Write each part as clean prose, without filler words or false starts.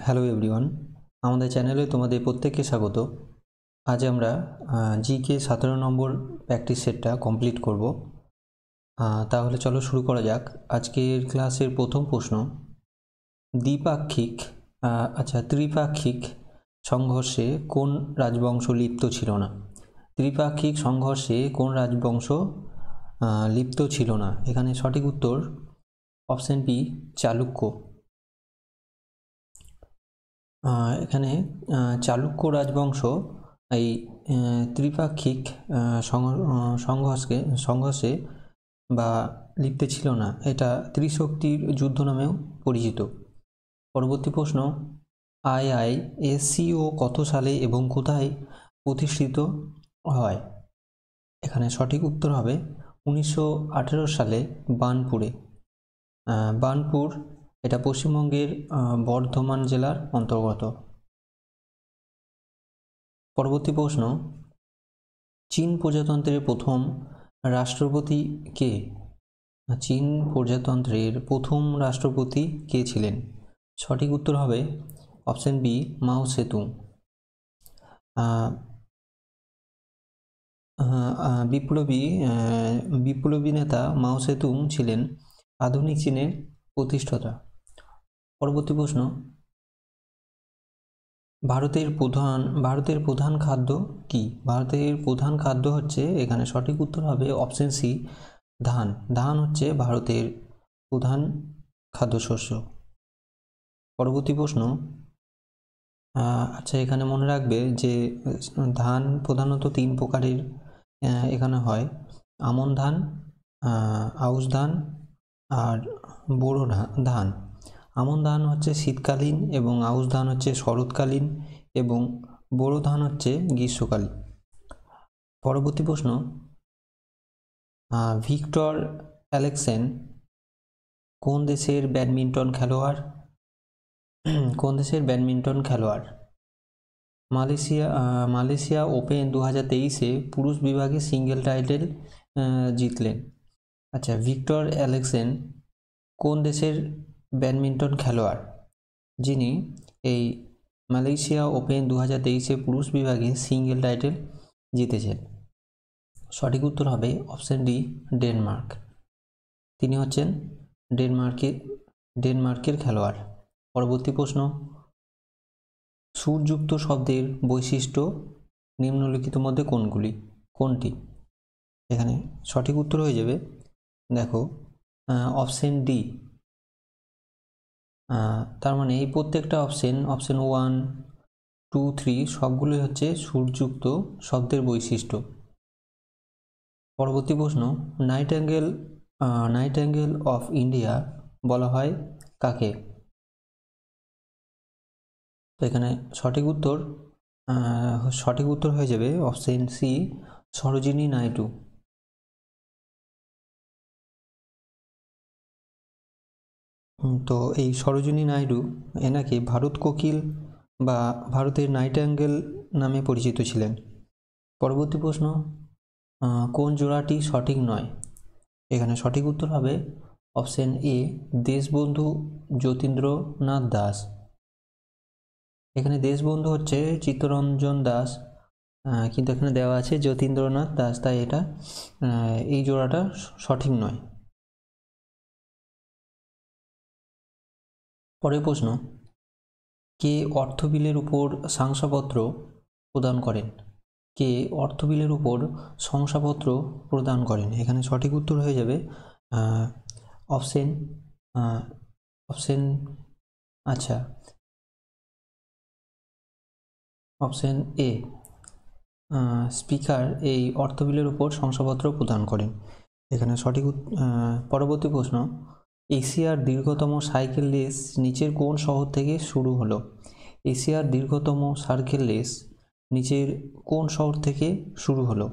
Hello everyone, আমাদের চ্যানেলে তোমাদের প্রত্যেককে স্বাগত। আজ আমরা জিকে 17 নম্বর প্র্যাকটিস সেটটা কমপ্লিট করব। তাহলে চলো শুরু করা যাক। আজকের ক্লাসের প্রথম প্রশ্ন, ত্রিপাক্ষিক সংঘর্ষে কোন রাজবংশ লিপ্ত ছিল না? ত্রিপাক্ষিক সংঘর্ষে কোন রাজবংশ লিপ্ত ছিল না? এখানে সঠিক উত্তর অপশন বি, চালুক্য। এখানে চালুক্য রাজবংশ এই ত্রিপাক্ষিক সংঘর্ষে বা লিপ্ত ছিল না। এটা ত্রিশক্তির যুদ্ধ নামেও পরিচিত। পরবর্তী প্রশ্ন, IISCO কত সালে এবং কোথায় প্রতিষ্ঠিত হয়? এখানে সঠিক উত্তর হবে 1918 সালে বার্নপুরে। বার্নপুর এটা পশ্চিমবঙ্গের বর্ধমান জেলার অন্তর্গত। পরবর্তী প্রশ্ন, চীন প্রজাতন্ত্রের প্রথম রাষ্ট্রপতি কে? চীন প্রজাতন্ত্রের প্রথম রাষ্ট্রপতি কে ছিলেন? সঠিক উত্তর হবে অপশন বি, মাও সেতুং। বিপ্লবী নেতা মাও সেতুং ছিলেন আধুনিক চীনের প্রতিষ্ঠাতা। পরবর্তী প্রশ্ন, ভারতের প্রধান খাদ্য কি? ভারতের প্রধান খাদ্য হচ্ছে, এখানে সঠিক উত্তর হবে অপশন সি, ধান। ধান হচ্ছে ভারতের প্রধান খাদ্যশস্য। পরবর্তী প্রশ্ন, এখানে মনে রাখবে যে ধান প্রধানত 3 প্রকারের এখানে হয়: আমন ধান, আউশ ধান আর বোরো ধান। আমন ধান হচ্ছে শীতকালীন এবং আউশ ধান হচ্ছে শরৎকালীন এবং বোরো ধান হচ্ছে গ্রীষ্মকালীন। পরবর্তী প্রশ্ন, ভিক্টর অ্যালেক্সেন কোন দেশের ব্যাডমিন্টন খেলোয়াড়? মালয়েশিয়া ওপেন 2023-এ পুরুষ বিভাগে সিঙ্গেল টাইটেল জিতলেন। ভিক্টর অ্যালেক্সেন কোন দেশের ব্যাডমিন্টন খেলোয়াড় যিনি এই মালয়েশিয়া ওপেন 2023-এ পুরুষ বিভাগে সিঙ্গেল টাইটেল জিতেছেন? সঠিক উত্তর হবে অপশন ডি, ডেনমার্ক। তিনি হচ্ছেন ডেনমার্কের খেলোয়াড়। পরবর্তী প্রশ্ন, সুরযুক্ত শব্দের বৈশিষ্ট্য নিম্নলিখিত মধ্যে কোনটি? এখানে সঠিক উত্তর হয়ে যাবে, দেখো, অপশন ডি। তার মানে এই প্রত্যেকটা অপশন 1, 2, 3 সবগুলোই হচ্ছে সুরযুক্ত শব্দের বৈশিষ্ট্য। পরবর্তী প্রশ্ন, নাইটিঙ্গেল অফ ইন্ডিয়া বলা হয় কাকে? তো এখানে সঠিক উত্তর হয়ে যাবে অপশন সি, সরোজিনী নাইডু। তো এই সরোজিনী নাইডু এনাকে ভারত কোকিল বা ভারতের নাইটিঙ্গেল নামে পরিচিত ছিলেন। পরবর্তী প্রশ্ন, কোন জোড়াটি সঠিক নয়? এখানে সঠিক উত্তর হবে অপশন এ, দেশবন্ধু যতীন্দ্রনাথ দাস। এখানে দেশবন্ধু হচ্ছে চিত্তরঞ্জন দাস, কিন্তু এখানে দেওয়া আছে যতীন্দ্রনাথ দাস, তাই এটা এই জোড়াটা সঠিক নয়। পরের প্রশ্ন, কে অর্থ বিলের উপর শংসাপত্র প্রদান করেন? এখানে সঠিক উত্তর হয়ে যাবে অপশন এ, স্পিকার এই অর্থ বিলের উপর শংসাপত্র প্রদান করেন। এখানে সঠিক। পরবর্তী প্রশ্ন, এশিয়ার দীর্ঘতম সাইকেল রেস নিচের কোন শহর থেকে শুরু হলো? এশিয়ার দীর্ঘতম সাইকেল রেস নিচের কোন শহর থেকে শুরু হলো?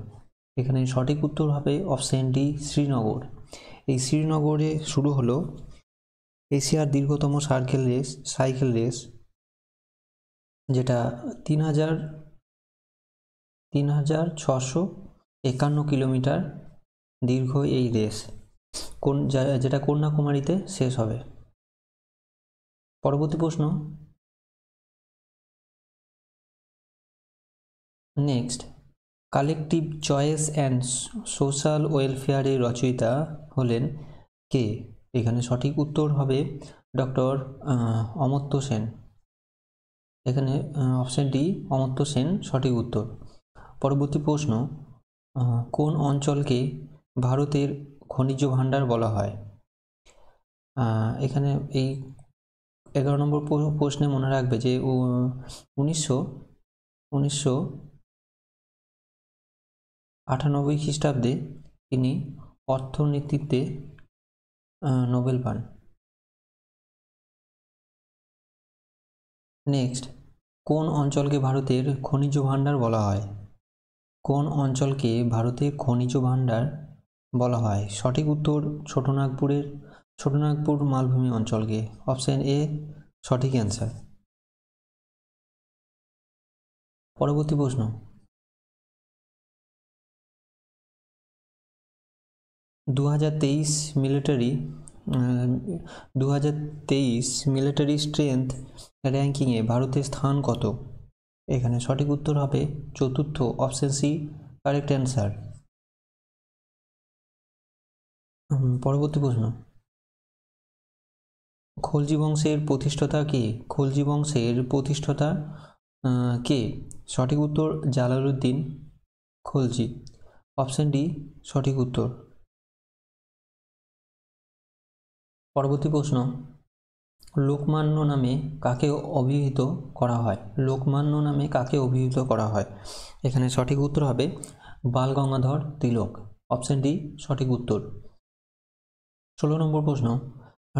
এখানে সঠিক উত্তর হবে অপশন ডি, শ্রীনগর। এই শ্রীনগরে শুরু হলো এশিয়ার দীর্ঘতম সাইকেল রেস, যেটা 3,651 কিলোমিটার দীর্ঘ এই রেস, যেটা কন্যাকুমারীতে শেষ হবে। পরবর্তী প্রশ্ন, next, collective choice and social ওয়েলফেয়ারের রচয়িতা হলেন কে? এখানে সঠিক উত্তর হবে ডক্টর অমর্ত্য সেন। এখানে অপশন ডি অমর্ত্য সেন সঠিক উত্তর। পরবর্তী প্রশ্ন, কোন অঞ্চলকে ভারতের খনিজ ভাণ্ডার বলা হয়? এখানে এই 11 নম্বর প্রশ্নে মনে রাখবে যে 1998 খ্রিস্টাব্দে তিনি অর্থনীতিতে নোবেল পান। নেক্সট, কোন অঞ্চলকে ভারতের খনিজ ভাণ্ডার বলা হয়? কোন অঞ্চলকে ভারতের খনিজ ভাণ্ডার বলা হয়? সঠিক উত্তর ছোটনাগপুর মালভূমি অঞ্চলকে। অপশন এ সঠিক অ্যান্সার। পরবর্তী প্রশ্ন, 2023 মিলিটারি স্ট্রেংথ র্যাঙ্কিংয়ে ভারতের স্থান কত? এখানে সঠিক উত্তর হবে চতুর্থ। Option C correct answer. পরবর্তী প্রশ্ন, খলজি বংশের প্রতিষ্ঠাতা কে? খলজি বংশের প্রতিষ্ঠাতা কে? সঠিক উত্তর জালালউদ্দিন খলজি। অপশন ডি সঠিক উত্তর। পরবর্তী প্রশ্ন, লোকমান্য নামে কাকে অভিহিত করা হয়? লোকমান্য নামে কাকে অভিহিত করা হয়? এখানে সঠিক উত্তর হবে বাল গঙ্গাধর তিলক। অপশন ডি সঠিক উত্তর। 16 নম্বর প্রশ্ন,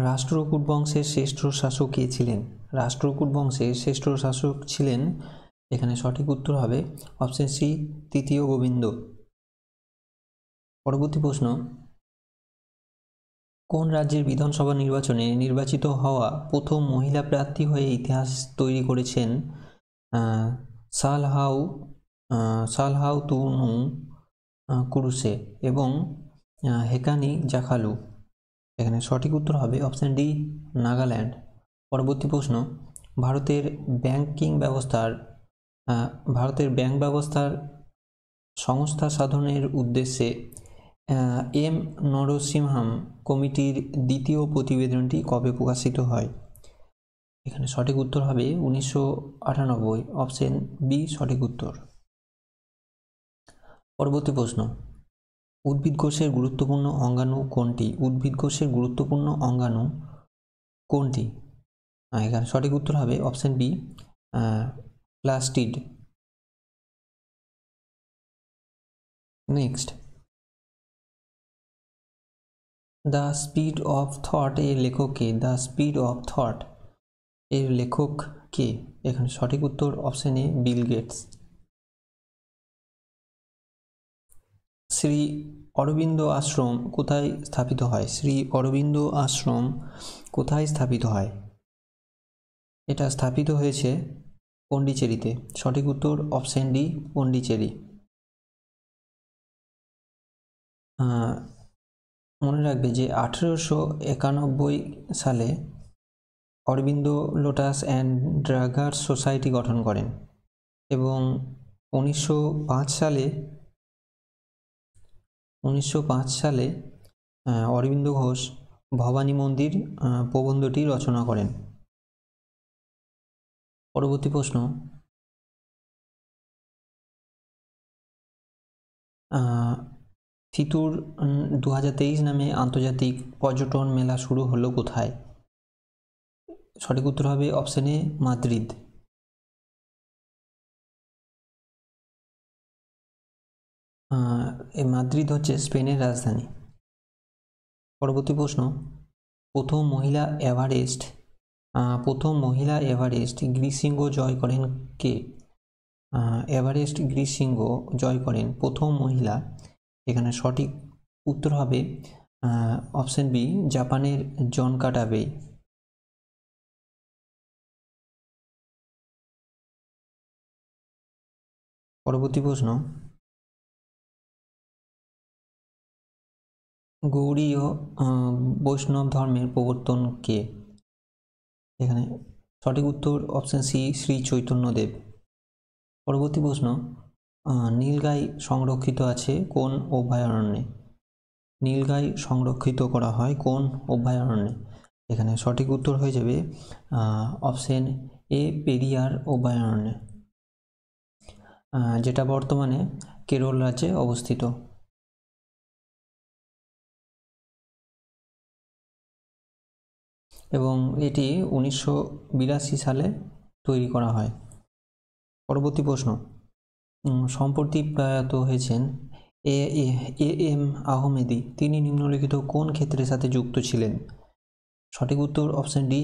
রাষ্ট্রকূট বংশের শ্রেষ্ঠ শাসক কে ছিলেন? রাষ্ট্রকূট বংশের শ্রেষ্ঠ শাসক ছিলেন, এখানে সঠিক উত্তর হবে অপশন সি তৃতীয় গোবিন্দ। পরবর্তী প্রশ্ন, কোন রাজ্যের বিধানসভা নির্বাচনে নির্বাচিত হওয়া প্রথম মহিলা প্রার্থী হয়ে ইতিহাস তৈরি করেছেন সালহাউতুনু কুরুসে এবং হেকানি জাখালু? এখানে সঠিক উত্তর হবে অপশন ডি নাগাল্যান্ড। পরবর্তী প্রশ্ন, ভারতের ব্যাংক ব্যবস্থার সংস্থা সাধনের উদ্দেশ্যে এম নরসিমহাম কমিটির দ্বিতীয় প্রতিবেদনটি কবে প্রকাশিত হয়? এখানে সঠিক উত্তর হবে 1998। অপশন বি সঠিক উত্তর। পরবর্তী প্রশ্ন, উদ্ভিদ কোষের গুরুত্বপূর্ণ অঙ্গাণু কোনটি? উদ্ভিদ কোষের গুরুত্বপূর্ণ অঙ্গাণু কোনটি? এখানে সঠিক উত্তর হবে option B plastid. Next, the speed of thought এর লেখক কে? দ্য স্পিড অফ থট এর লেখক কে? এখানে সঠিক উত্তর option A Bill Gates. Sri Aurobindo Ashram কোথায় স্থাপিত হয়? শ্রী অরবিন্দ আশ্রম কোথায় স্থাপিত হয়? এটা স্থাপিত হয়েছে পন্ডিচেরিতে। সঠিক উত্তর অপশন ডি পন্ডিচেরি। মনে রাখবে যে 1891 সালে অরবিন্দ লোটাস অ্যান্ড ড্রাগার সোসাইটি গঠন করেন এবং 1905 সালে অরবিন্দ ঘোষ ভবানী মন্দির প্রবন্ধটি রচনা করেন। পরবর্তী প্রশ্ন, ফিতুর 2023 নামে আন্তর্জাতিক পর্যটন মেলা শুরু হলো কোথায়? সঠিক উত্তর হবে অপশন এ মাদ্রিদ। মাদ্রিদ হচ্ছে স্পেনের রাজধানী। পরবর্তী প্রশ্ন, প্রথম মহিলা এভারেস্ট গ্রিসশৃঙ্গ জয় করেন কে? এভারেস্ট গ্রিসশৃঙ্গ জয় করেন প্রথম মহিলা। এখানে সঠিক উত্তর হবে অপশন বি জাপানের জনকা টাবেই। পরবর্তী প্রশ্ন, গৌড়ীয় বৈষ্ণব ধর্মের প্রবর্তন কে? এখানে সঠিক উত্তর অপশন সি শ্রী চৈতন্যদেব। পরবর্তী প্রশ্ন, নীলগাই সংরক্ষিত আছে কোন অভয়ারণ্যে? নীলগাই সংরক্ষিত করা হয় কোন অভয়ারণ্যে? এখানে সঠিক উত্তর হয়ে যাবে অপশন এ, পেরিয়ার অভয়ারণ্যে, যেটা বর্তমানে কেরল রাজ্যে অবস্থিত। এবং এটি 1982 সালে তৈরি করা হয়। পরবর্তী প্রশ্ন, সম্প্রতি প্রয়াত হয়েছেন এ.এম. আহমেদি, তিনি নিম্নলিখিত কোন ক্ষেত্রের সাথে যুক্ত ছিলেন? সঠিক উত্তর অপশন ডি,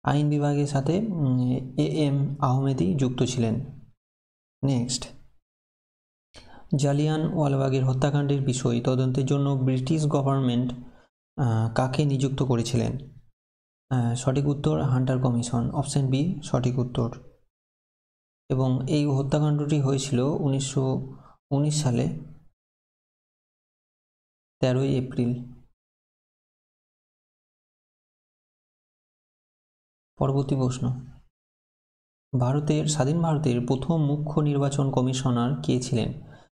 আইন বিভাগের সাথে এ.এম. আহমেদি যুক্ত ছিলেন। নেক্সট, জালিয়ানওয়ালাবাগের হত্যাকাণ্ডের বিষয় তদন্তের জন্য ব্রিটিশ গভর্নমেন্ট কাকে নিযুক্ত করেছিলেন? সঠিক উত্তর হান্টার কমিশন, অপশন বি সঠিক উত্তর। এবং এই হত্যাকাণ্ডটি হয়েছিল 1919 সালে 13ই এপ্রিল। পরবর্তী প্রশ্ন, স্বাধীন ভারতের প্রথম মুখ্য নির্বাচন কমিশনার কে ছিলেন?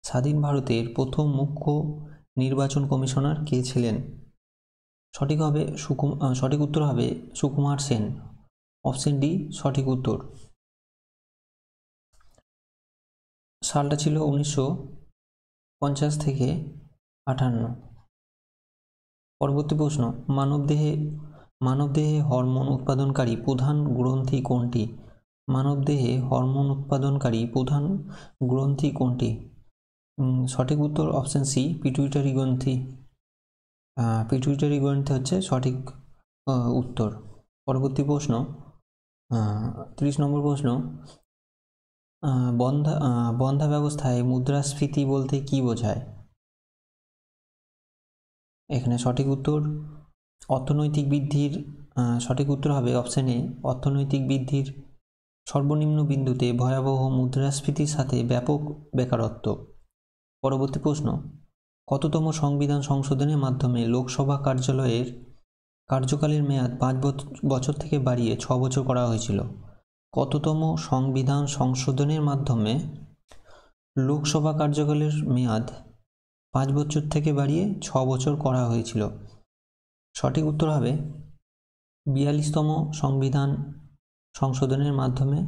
স্বাধীন ভারতের প্রথম মুখ্য নির্বাচন কমিশনার কে ছিলেন? সঠিক উত্তর হবে সুকুমার সেন, অপশন ডি সঠিক উত্তর। সালটা ছিল 1950 থেকে 58। পরবর্তী প্রশ্ন, মানবদেহে হরমোন উৎপাদনকারী প্রধান গ্রন্থি কোনটি? মানবদেহে হরমোন উৎপাদনকারী প্রধান গ্রন্থি কোনটি? সঠিক উত্তর অপশন সি, পিটুইটারি গ্রন্থি। পিটুইটারি গ্রন্থি হচ্ছে সঠিক উত্তর। পরবর্তী প্রশ্ন, 30 নম্বর প্রশ্ন, বন্ধ্যা ব্যবস্থায় মুদ্রাস্ফীতি বলতে কি বোঝায়? এখানে সঠিক উত্তর অর্থনৈতিক বৃদ্ধির, সঠিক উত্তর হবে অপশন এ, অর্থনৈতিক বৃদ্ধির সর্বনিম্ন বিন্দুতে ভয়াবহ মুদ্রাস্ফীতির সাথে ব্যাপক বেকারত্ব। পরবর্তী প্রশ্ন, কততম সংবিধান সংশোধনের মাধ্যমে লোকসভা কার্যালয়ের কার্যকালের মেয়াদ 5 বছর থেকে বাড়িয়ে 6 বছর করা হয়েছিল? কততম সংবিধান সংশোধনের মাধ্যমে লোকসভা কার্যকালের মেয়াদ 5 বছর থেকে বাড়িয়ে 6 বছর করা হয়েছিল? সঠিক উত্তর হবে 42তম সংবিধান সংশোধনের মাধ্যমে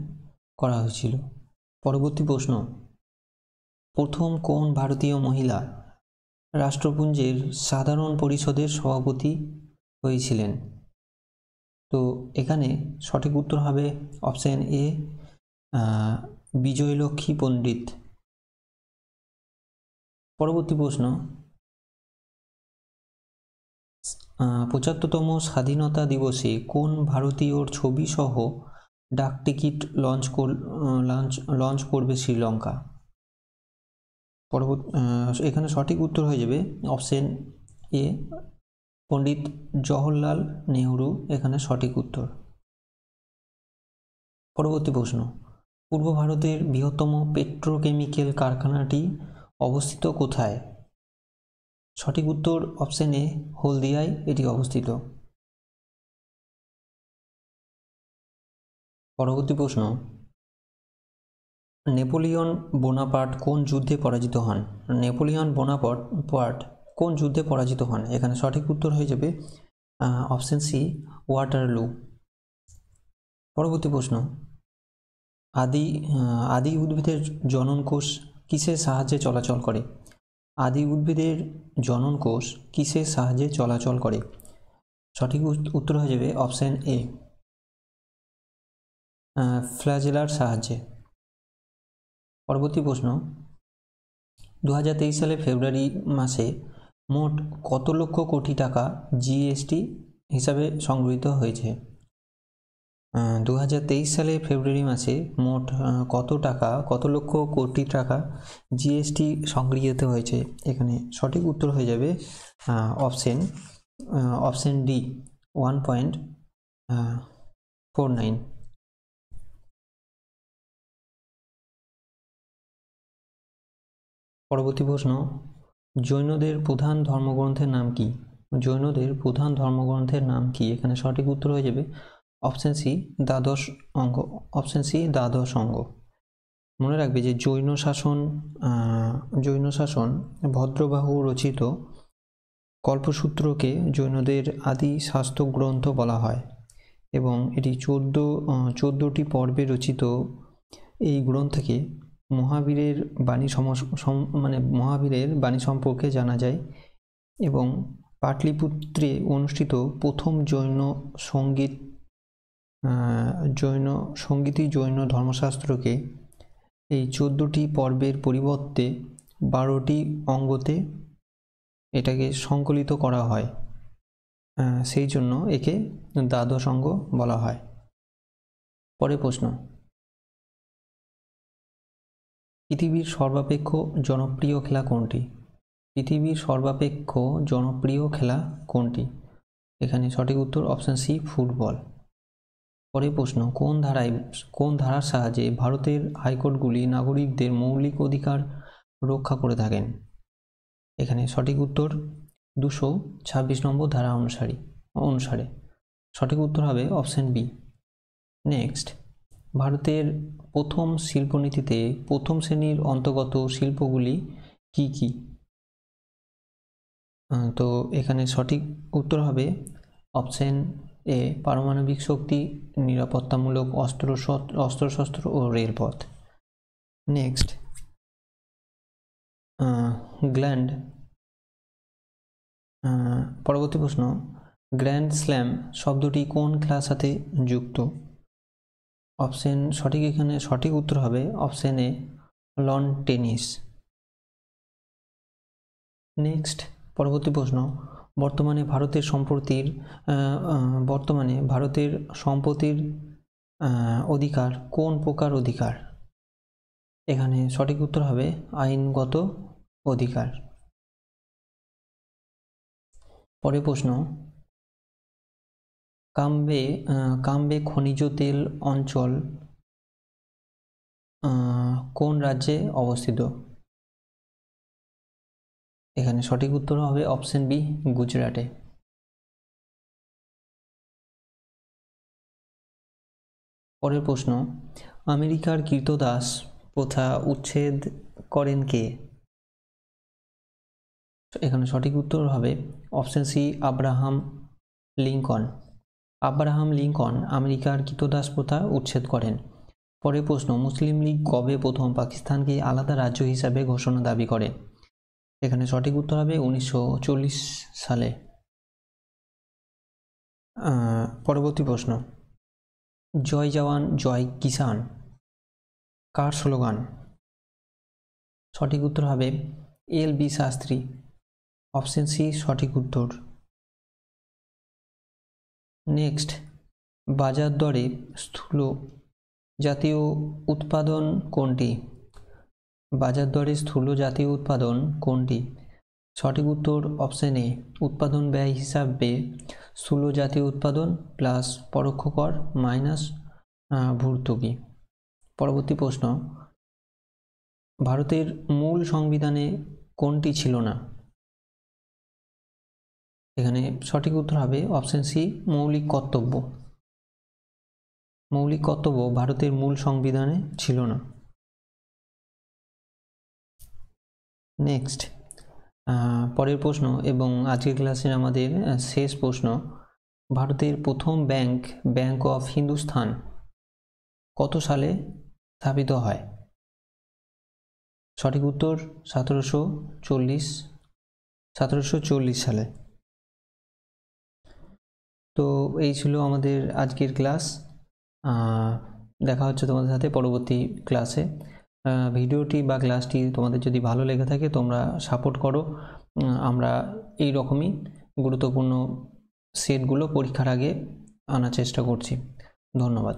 করা হয়েছিল। পরবর্তী প্রশ্ন, প্রথম কোন ভারতীয় মহিলা রাষ্ট্রপুঞ্জের সাধারণ পরিষদের সভাপতি হয়েছিলেন? তো এখানে সঠিক উত্তর হবে অপশন এ, বিজয়লক্ষ্মী পণ্ডিত। পরবর্তী প্রশ্ন, 75তম স্বাধীনতা দিবসে কোন ভারতীয়র ছবি সহ ডাক টিকিট লঞ্চ করবে শ্রীলঙ্কা? এখানে সঠিক উত্তর হয়ে যাবে অপশন এ, পণ্ডিত জওহরলাল নেহরু, এখানে সঠিক উত্তর। পরবর্তী প্রশ্ন, পূর্ব ভারতের বৃহত্তম পেট্রোকেমিক্যাল কারখানাটি অবস্থিত কোথায়? সঠিক উত্তর অপশন এ, হলদিয়ায় এটি অবস্থিত। পরবর্তী প্রশ্ন, নেপোলিয়ন বোনাপার্ট কোন যুদ্ধে পরাজিত হন? নেপোলিয়ন বোনাপার্ট কোন যুদ্ধে পরাজিত হন? এখানে সঠিক উত্তর হয়ে যাবে অপশন সি, ওয়াটারলু। পরবর্তী প্রশ্ন, আদি উদ্ভিদের জননকোষ কিসের সাহায্যে চলাচল করে? আদি উদ্ভিদের জননকোষ কিসের সাহায্যে চলাচল করে? সঠিক উত্তর হয়ে যাবে অপশন এ, ফ্ল্যাজেলার সাহায্যে। পরবর্তী প্রশ্ন, 2023 সালে ফেব্রুয়ারি মাসে মোট কত লক্ষ কোটি টাকা জিএসটি হিসাবে সংগৃহীত হয়েছে? 2023 সালে ফেব্রুয়ারি মাসে মোট কত লক্ষ কোটি টাকা জিএসটি সংগৃহীত হয়েছে? এখানে সঠিক উত্তর হয়ে যাবে অপশন ডি, 1.49। পরবর্তী প্রশ্ন, জৈনদের প্রধান ধর্মগ্রন্থের নাম কি? জৈনদের প্রধান ধর্মগ্রন্থের নাম কি? এখানে সঠিক উত্তর হয়ে যাবে অপশন সি, দ্বাদশ অঙ্গ। মনে রাখবে যে জৈন শাসন ভদ্রবাহু রচিত কল্পসূত্রকে জৈনদের আদি শাস্ত্র গ্রন্থ বলা হয় এবং এটি 14টি পর্বে রচিত। এই গ্রন্থকে মহাবীরের বাণী সম্পর্কে জানা যায় এবং পাটলিপুত্রে অনুষ্ঠিত প্রথম জৈন ধর্মশাস্ত্রকে এই 14টি পর্বের পরিবর্তে 12টি অঙ্গতে এটাকে সংকলিত করা হয়, সেই জন্য একে দ্বাদশ অঙ্গ বলা হয়। পরের প্রশ্ন, পৃথিবীর সর্বাপেক্ষ জনপ্রিয় খেলা কোনটি? পৃথিবীর সর্বাপেক্ষ জনপ্রিয় খেলা কোনটি? এখানে সঠিক উত্তর অপশন সি, ফুটবল। পরের প্রশ্ন, কোন ধারার সাহায্যে ভারতের হাইকোর্টগুলি নাগরিকদের মৌলিক অধিকার রক্ষা করে থাকেন? এখানে সঠিক উত্তর 226 নম্বর ধারা অনুসারে সঠিক উত্তর হবে অপশন বি। নেক্সট, ভারতের প্রথম শিল্পনীতিতে প্রথম শ্রেণীর অন্তর্গত শিল্পগুলি কি কি? তো এখানে সঠিক উত্তর হবে অপশন এ, পারমাণবিক শক্তি, নিরাপত্তামূলক অস্ত্রশস্ত্র ও রেলপথ। নেক্সট, পরবর্তী প্রশ্ন, গ্র্যান্ড স্ল্যাম শব্দটি কোন খেলার সাথে যুক্ত? এখানে সঠিক উত্তর হবে option A, loan tennis. Next, পরবর্তী প্রশ্ন, বর্তমানে ভারতের সম্পত্তির অধিকার কোন প্রকার অধিকার? এখানে সঠিক উত্তর হবে আইনগত অধিকার। পরের প্রশ্ন, কাম্বে খনিজ তেল অঞ্চল কোন রাজ্যে অবস্থিত? এখানে সঠিক উত্তর হবে অপশন বি, গুজরাটে। পরের প্রশ্ন, আমেরিকার কৃতদাস প্রথা উচ্ছেদ করেন কে? এখানে সঠিক উত্তর হবে অপশন সি, আব্রাহাম লিঙ্কন। আমেরিকার কৃতদাস প্রথা উচ্ছেদ করেন। পরের প্রশ্ন, মুসলিম লীগ কবে প্রথম পাকিস্তানকে আলাদা রাজ্য হিসাবে ঘোষণা দাবি করে? এখানে সঠিক উত্তর হবে 1940 সালে। পরবর্তী প্রশ্ন, জয় জওয়ান জয় কিষান কার স্লোগান? সঠিক উত্তর হবে এল.বি. শাস্ত্রী। অপশন সি সঠিক উত্তর। নেক্সট, বাজার দরে স্থূল জাতীয় উৎপাদন কোনটি? বাজার দরে স্থূল জাতীয় উৎপাদন কোনটি? সঠিক উত্তর অপশন এ, উৎপাদন ব্যয় হিসাবে স্থূল জাতীয় উৎপাদন প্লাস পরোক্ষ কর মাইনাস ভর্তুকি। পরবর্তী প্রশ্ন, ভারতের মূল সংবিধানে কোনটি ছিল না? এখানে সঠিক উত্তর হবে অপশন সি, মৌলিক কর্তব্য। ভারতের মূল সংবিধানে ছিল না। নেক্সট, পরের প্রশ্ন এবং আজকের ক্লাসের আমাদের শেষ প্রশ্ন, ভারতের প্রথম ব্যাংক অফ হিন্দুস্তান কত সালে স্থাপিত হয়? সঠিক উত্তর 1740 সালে। তো এই ছিল আমাদের আজকের ক্লাস। দেখা হচ্ছে তোমাদের সাথে পরবর্তী ক্লাসে। ভিডিওটি বা ক্লাসটি তোমাদের যদি ভালো লেগে থাকে তোমরা সাপোর্ট করো। আমরা এই রকমই গুরুত্বপূর্ণ সেটগুলো পরীক্ষার আগে আনার চেষ্টা করছি। ধন্যবাদ।